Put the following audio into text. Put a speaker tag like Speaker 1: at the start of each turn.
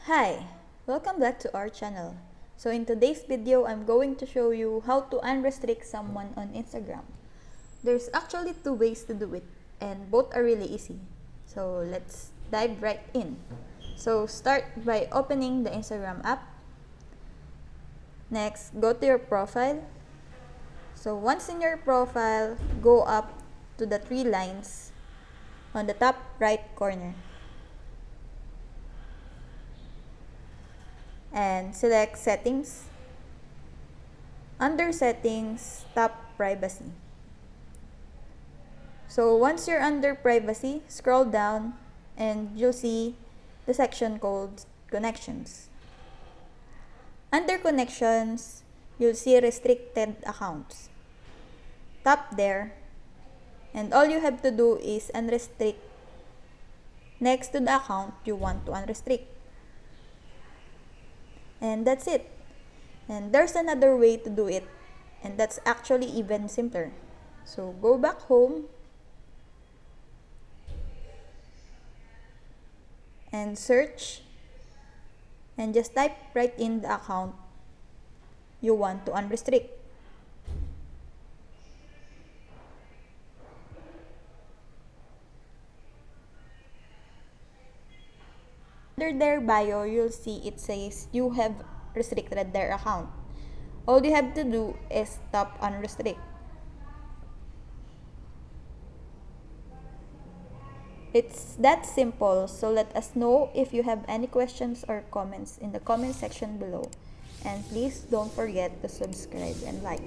Speaker 1: Hi, welcome back to our channel. So in today's video, I'm going to show you how to unrestrict someone on Instagram. There's actually two ways to do it, and both are really easy. So let's dive right in. So start by opening the Instagram app. Next, go to your profile. So once in your profile, go up to the three lines on the top right corner. And select Settings. Under Settings, tap Privacy. So once you're under Privacy, scroll down and you'll see the section called Connections. Under Connections, you'll see Restricted Accounts. Tap there, and all you have to do is unrestrict next to the account you want to unrestrict. And that's it. And there's another way to do it, and that's actually even simpler. So go back home and search and just type right in the account you want to unrestrict. Under their bio, you'll see it says you have restricted their account. All you have to do is tap unrestrict. It's that simple, so let us know if you have any questions or comments in the comment section below. And please don't forget to subscribe and like.